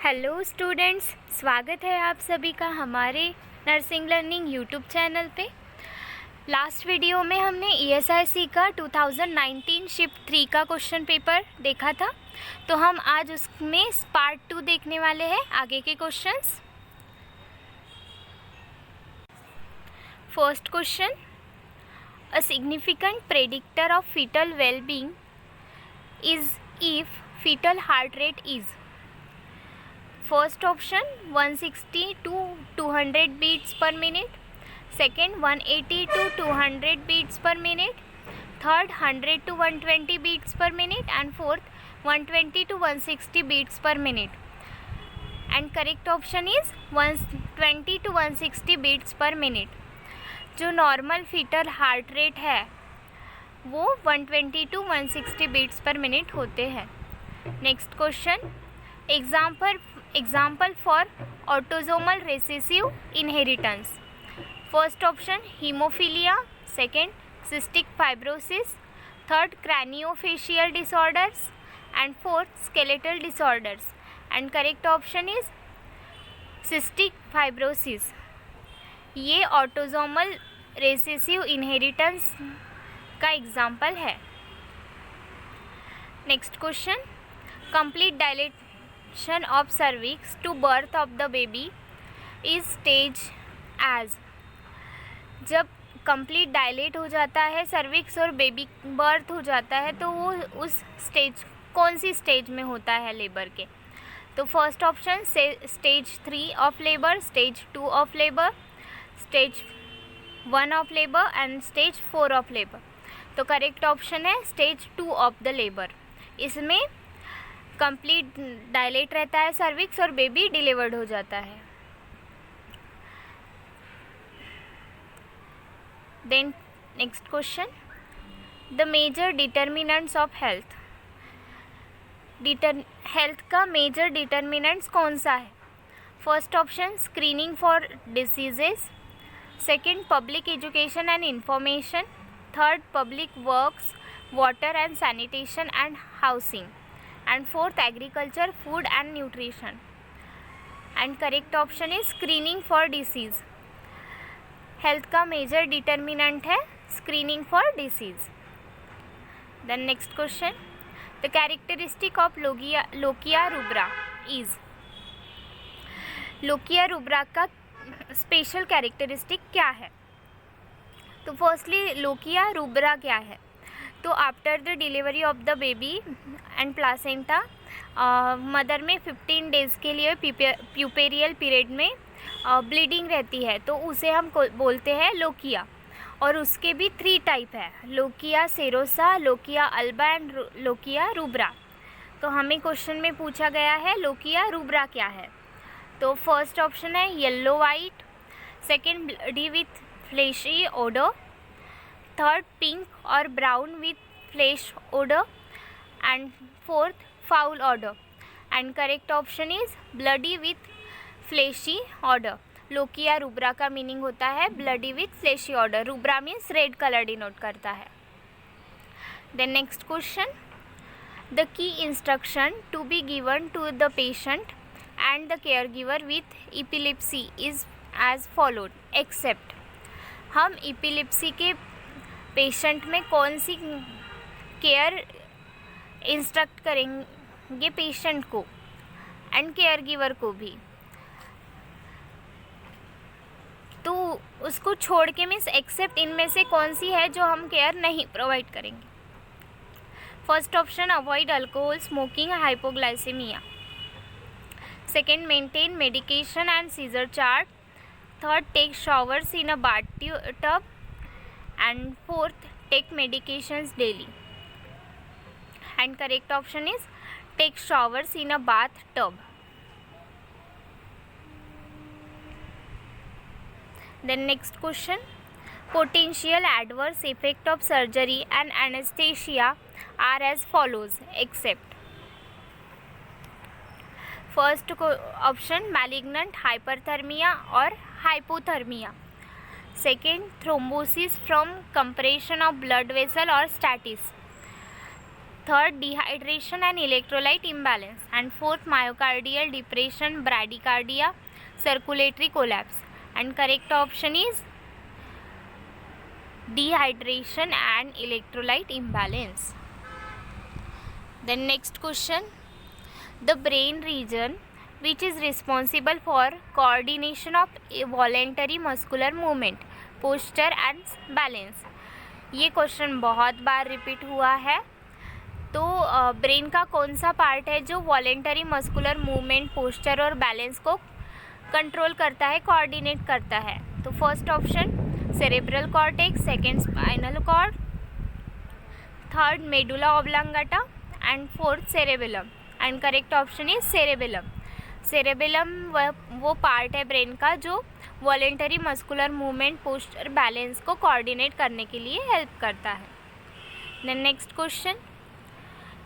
Hello students, स्वागत है आप सभी का हमारे नर्सिंग लर्निंग यूट्यूब चैनल पे। लास्ट वीडियो में हमने ESIC का 2019 शिफ्ट 3 का क्वेश्चन पेपर देखा था, तो हम आज उसमें पार्ट 2 देखने वाले हैं। आगे के questions. First question, a significant predictor of fetal wellbeing is if fetal heart rate is. First option 160 to 200 beats per minute, second 180 to 200 beats per minute, third 100 to 120 beats per minute, and fourth 120 to 160 beats per minute. And correct option is 120 to 160 beats per minute. जो normal fetal heart rate है वो 120 to 160 beats per minute होते हैं। Next question, example for autosomal recessive inheritance. First option hemophilia, second cystic fibrosis, third craniofacial disorders, and fourth skeletal disorders. And correct option is cystic fibrosis. ये autosomal recessive inheritance का example है। Next question, complete dilation of cervix to birth of the baby is stage as। जब complete dilate हो जाता है cervix और baby birth हो जाता है तो वो उस स्टेज कौन सी स्टेज में होता है लेबर के। तो first option stage 3 of labour, stage 2 of labour, stage 1 of labour and stage 4 of labour. तो करेक्ट ऑप्शन है स्टेज 2 ऑफ द लेबर। इसमें कंप्लीट डायलेट रहता है सर्विक्स और बेबी डिलीवर्ड हो जाता है। Then next question, the major determinants of health. Health का मेजर डिटर्मिनेंट्स कौन सा है। First option screening for diseases, second public education and information, third public works, water and sanitation and housing, and fourth agriculture, food and nutrition. And correct option is screening for disease. Health का major determinant है screening for disease. Then next question, the characteristic of lochia rubra is. Lochia rubra का special characteristic क्या है। तो firstly lochia rubra क्या है। तो after the delivery of the baby and placenta, mother में 15 डेज़ के लिए प्यूपेरियल पीरियड में ब्लीडिंग रहती है, तो उसे हम बोलते हैं लोकिया। और उसके भी 3 टाइप है, lochia serosa, lochia alba and lochia rubra. तो हमें क्वेश्चन में पूछा गया है लोकिया रूब्रा क्या है। तो फर्स्ट ऑप्शन है yellow white, second bloody with fleshy odour, third pink और brown with flesh odour, and fourth foul odour. And correct option is bloody with fleshy odour. Lochia rubra का meaning होता है bloody with fleshy odour. Rubra means red colour denote करता है। Then next question, the key instruction to be given to the patient and the care giver with epilepsy is as followed except. हम epilepsy के patient में कौन सी care instruct करेंगे patient को and caregiver को भी, तो उसको छोड़ के मीन्स एक्सेप्ट इनमें से कौन सी है जो हम केयर नहीं प्रोवाइड करेंगे। First option avoid alcohol, smoking, hypoglycaemia, second maintain medication and seizure chart, third take showers in a bathtub, and fourth take medications daily. And correct option is take showers in a bathtub. Then next question, potential adverse effect of surgery and anesthesia are as follows except। first option malignant hyperthermia और hypothermia, second thrombosis from compression of blood vessel or stasis, Third, dehydration and electrolyte imbalance. And fourth, myocardial depression, bradycardia, circulatory collapse. And correct option is dehydration and electrolyte imbalance. Then next question, the brain region which is responsible for coordination of voluntary muscular movement, posture and balance. ये question बहुत बार repeat हुआ है. तो brain का कौन सा part है जो वॉलेंटरी मस्कुलर मूवमेंट, पोस्चर और बैलेंस को कंट्रोल करता है, कोऑर्डिनेट करता है? तो first option cerebral cortex, second spinal cord, third medulla oblongata and fourth cerebellum. And correct option is cerebellum. Cerebellum वो पार्ट है ब्रेन का जो voluntary muscular movement, posture, balance को कोऑर्डिनेट करने के लिए हेल्प करता है. Then next question,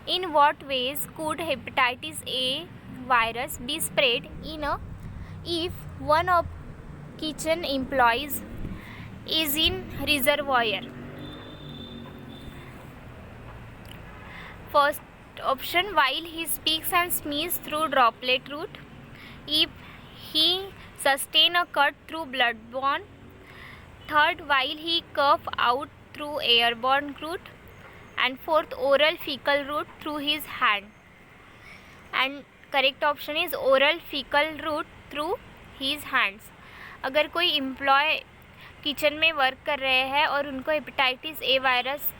in what ways could hepatitis A virus be spread if one of kitchen employees is in reservoir? First option, while he speaks and sneezes through droplet route, if he sustain a cut through bloodborne. Third, while he cough out through airborne route. And fourth, oral fecal route through his hand. And correct option is oral fecal route through his hands. अगर कोई employ kitchen में work कर रहे हैं और उनको hepatitis A virus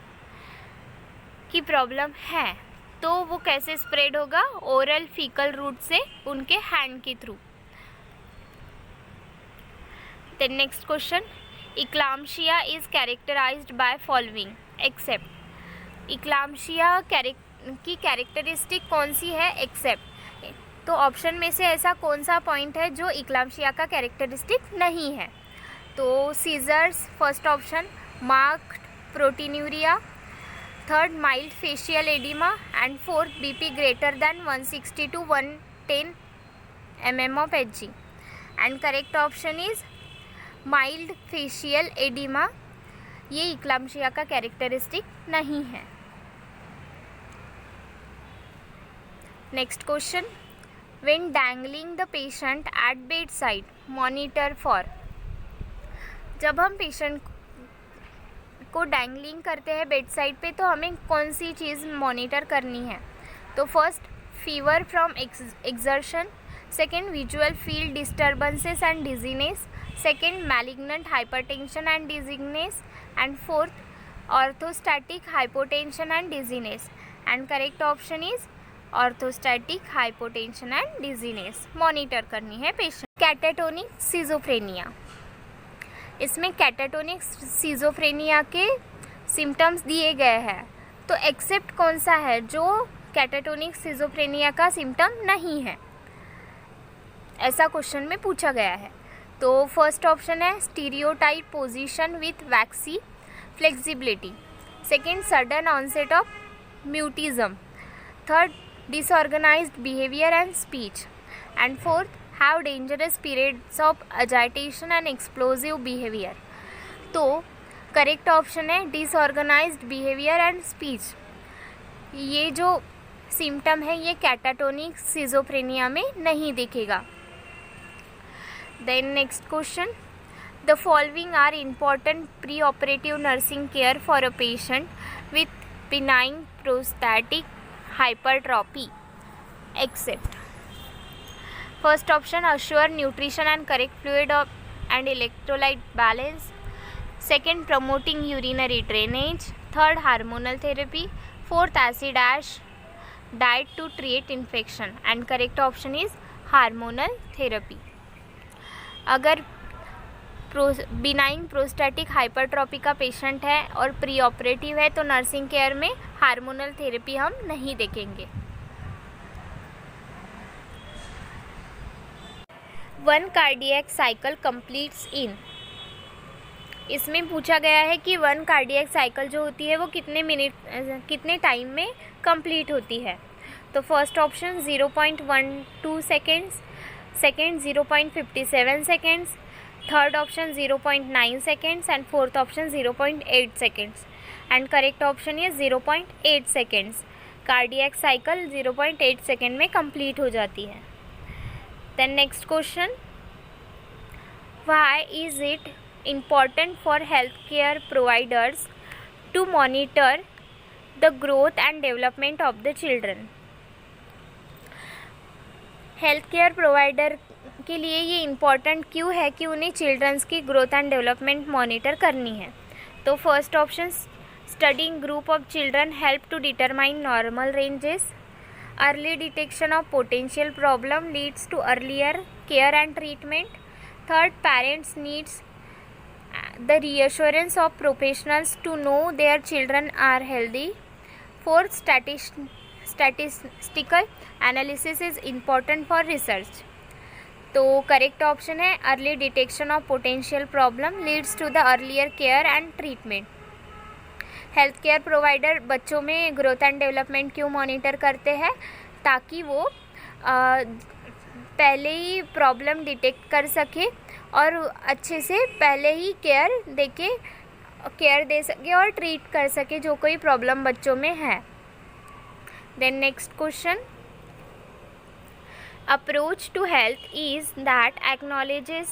की problem है तो वो कैसे स्प्रेड होगा? ओरल फीकल रूट से, उनके हैंड के through. Then next question, eclampsia is characterised by following except. Eclampsia की कैरेक्टरिस्टिक कौन सी है? एक्सेप्ट. तो ऑप्शन में से ऐसा कौन सा पॉइंट है जो इक्लाम्शिया का कैरेक्टरिस्टिक नहीं है? तो seizures first option, marked proteinuria, third mild facial oedema and fourth BP greater than 160 to 110 mm of Hg. And correct option is mild facial oedema. ये इक्लाम्शिया का कैरेक्टरिस्टिक नहीं है. Next question, when dangling the patient at bedside, monitor for. जब हम patient को dangling करते हैं bed side पे तो हमें कौन सी चीज़ मॉनिटर करनी है? तो first, fever from exertion, second visual field disturbances and dizziness, second malignant hypertension and dizziness, and fourth orthostatic hypotension and dizziness. And correct option is orthostatic hypotension and dizziness monitor करनी है patient. Catatonic schizophrenia, इसमें catatonic schizophrenia के symptoms दिए गए हैं. तो accept कौन सा है जो कैटाटोनिक सिजोफ्रेनिया का सिम्टम नहीं है? ऐसा क्वेश्चन में पूछा गया है. तो फर्स्ट ऑप्शन है stereotype position with waxy flexibility, second sudden onset of mutism, third disorganized behavior and speech, and fourth have dangerous periods of agitation and explosive behavior. तो करेक्ट ऑप्शन है disorganized behavior and speech. ये जो symptom है ये catatonic schizophrenia में नहीं दिखेगा. Then next question, the following are important preoperative nursing care for a patient with benign prostatic hypertrophy except. First option, assure nutrition and correct fluid and electrolyte balance, second promoting urinary drainage, third hormonal therapy, fourth acid ash diet to treat infection. And correct option is hormonal therapy. अगर benign prostatic हाइपरट्रॉपी का patient है और pre operative है तो nursing care में hormonal therapy हम नहीं देखेंगे. वन कार्डियक साइकिल कंप्लीट्स इन. इसमें पूछा गया है कि वन कार्डियक साइकिल जो होती है वो कितने टाइम में कंप्लीट होती है? तो first option 0.12 seconds, second 0.57 seconds, third option 0.9 seconds and fourth option 0.8 seconds. And correct option is 0.8 seconds. Cardiac cycle 0.8 second में कंप्लीट हो जाती है। Then next question, why is it important for health care providers to monitor the growth and development of the children? Health care provider के लिए ये important क्यों है कि उन्हें चिल्ड्रंस की ग्रोथ एंड डेवलपमेंट मॉनिटर करनी है? तो first option, studying group of children help to determine normal ranges, early detection of potential problem leads to earlier care and treatment, third, parents needs the reassurance of professionals to know their children are healthy, fourth, statistical analysis is important for research. तो correct option है early detection of potential problem leads to the earlier care and treatment. Health care provider बच्चों में growth and development क्यों monitor करते हैं? ताकि वो पहले ही प्रॉब्लम डिटेक्ट कर सके और अच्छे से पहले ही केयर दे सके और ट्रीट कर सके जो कोई प्रॉब्लम बच्चों में है। Then next question, approach to health is that acknowledges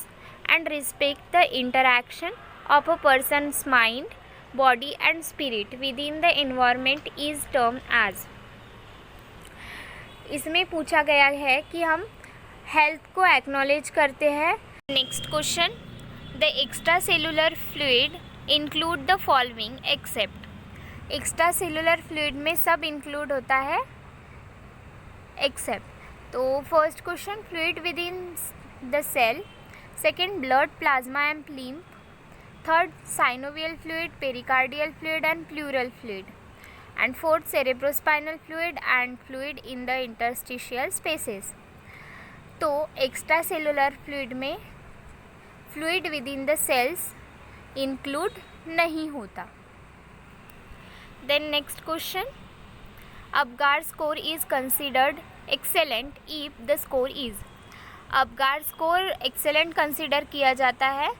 and respect the interaction of a person's mind, body and spirit within the environment is termed as। इसमें पूछा गया है कि हम हेल्थ को एक्नॉलेज करते हैं। Next question, the extracellular fluid include the following except. Extracellular fluid में सब इंक्लूड होता है एक्सेप्ट। तो first question, fluid within the cell, second, blood, plasma and lymph, third, synovial fluid, pericardial fluid and pleural fluid, and fourth, cerebrospinal fluid and fluid in the interstitial spaces. तो extracellular fluid में fluid within the cells include नहीं होता। Then next question, Apgar score is considered excellent if the score is. Apgar score excellent consider किया जाता है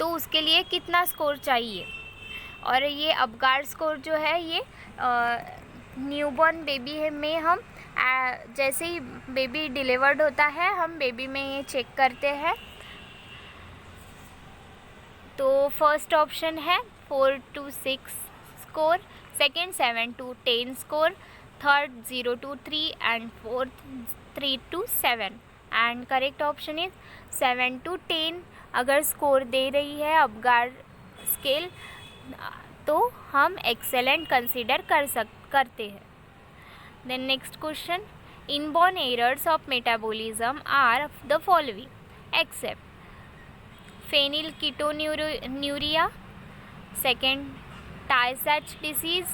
तो उसके लिए कितना स्कोर चाहिए? और ये अपगार स्कोर जो है ये न्यूबॉर्न बेबी में हम जैसे ही बेबी डिलीवर्ड होता है हम बेबी में ये चेक करते हैं। तो फर्स्ट ऑप्शन है 4 to 6 score, second 7 to 10 score, third 0 to 3 and fourth 3 to 7 and correct option is 7 to 10। अगर स्कोर दे रही है अपगार स्केल तो हम एक्सेलेंट कंसीडर करते हैं। Then next question, inborn errors of metabolism are the following except phenylketonuria, second Tay Sachs,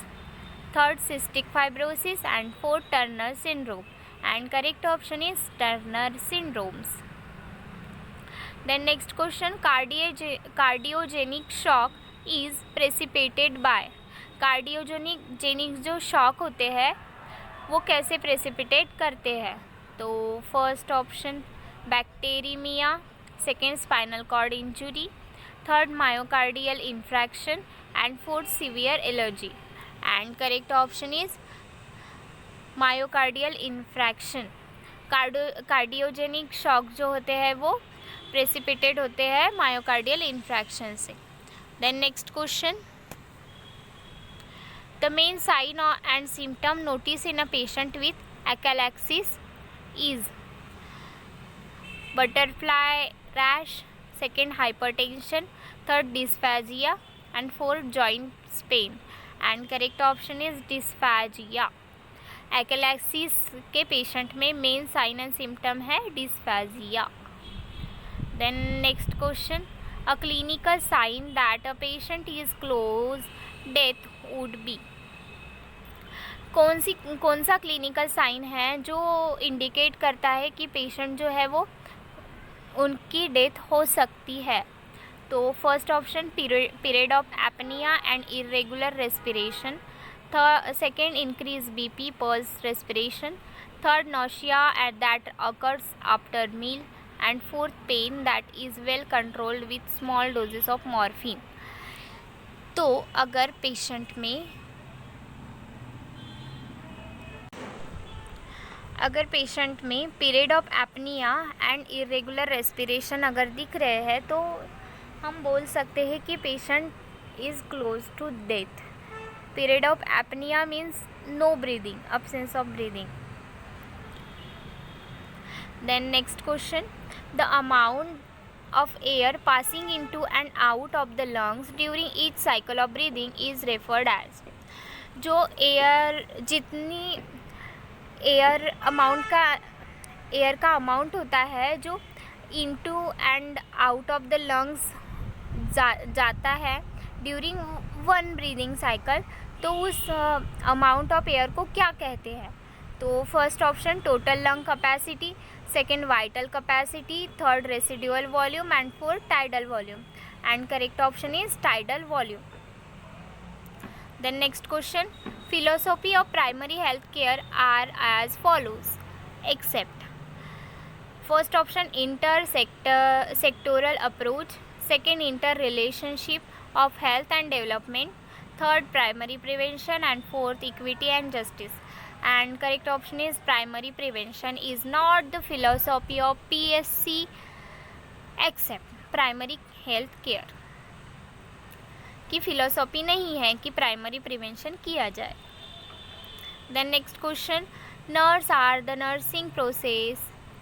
थर्ड cystic fibrosis and fourth Turner syndrome and correct option is Turner syndromes। Then next question, cardiogenic shock is precipitated by। Cardiogenic जो shock होते हैं वो कैसे precipitate करते हैं? तो first option bacteraemia, second spinal cord injury, third myocardial infarction and fourth severe allergy and correct option is myocardial infarction. Cardiogenic shock जो होते हैं वो प्रेसिपिटेट होते हैं मायोकार्डियल इन्फ्रैक्शन से। Then next question, the main sign and symptom notice in a patient with achalasia is butterfly rash, second hypertension, third dysphagia and fourth joint pain and correct option is dysphagia. Achalasia के patient में main sign and symptom है dysphagia. Then next question, a clinical sign that a patient is close death would be. कौन सा clinical sign है जो indicate करता है कि पेशेंट जो है वो उनकी डेथ हो सकती है? तो first option period of apnoea and irregular respiration, second increase BP pulse respiration, third nausea at that occurs after meal and fourth pain that is well controlled with small doses of morphine. तो अगर patient में अगर patient में period of apnoea and irregular respiration अगर दिख रहे हैं तो हम बोल सकते हैं कि patient is close to death. Period of apnoea means no breathing, absence of breathing. Then next question, the amount of air passing into and out of the lungs during each cycle of breathing is referred as. जो air जितनी air का amount होता है जो into and out of the lungs जाता है during one breathing cycle, तो उस अमाउंट ऑफ एयर को क्या कहते हैं? तो first option total lung capacity, second vital capacity, third residual volume and fourth tidal volume. And correct option is tidal volume. Then next question, philosophy of primary health care are as follows except first option sectoral approach, second interrelationship of health and development, third primary prevention and fourth equity and justice. And correct option is primary prevention is not the philosophy of PSC except primary health care की philosophy नहीं है कि primary prevention किया जाए. Then next question, nurse are the nursing process,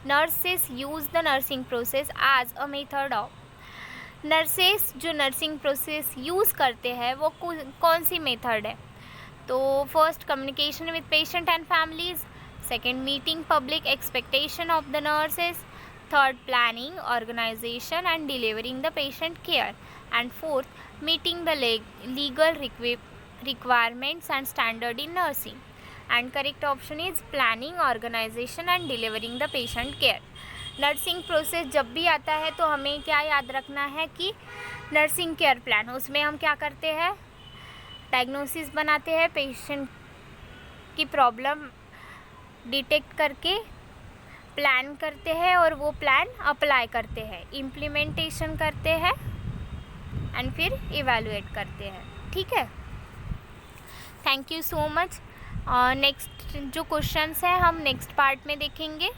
nurses use the nursing process as a method of. Nurses जो nursing process use करते हैं वो कौन सी मेथड है? तो first communication with patient and families, second meeting public expectation of the nurses, third planning organisation and delivering the patient care, and fourth meeting the legal requirements and standard in nursing. And correct option is planning, organization and delivering the patient care. Nursing process जब भी आता है तो हमें क्या याद रखना है कि नर्सिंग केयर प्लान, उसमें हम क्या करते हैं, डायग्नोसिस बनाते हैं, पेशेंट की प्रॉब्लम डिटेक्ट करके प्लान करते हैं और वो प्लान अप्लाई करते हैं, इम्प्लीमेंटेशन करते हैं एंड फिर इवैल्यूएट करते हैं. ठीक है, thank you so much. Next जो क्वेश्चंस हैं हम नेक्स्ट पार्ट में देखेंगे.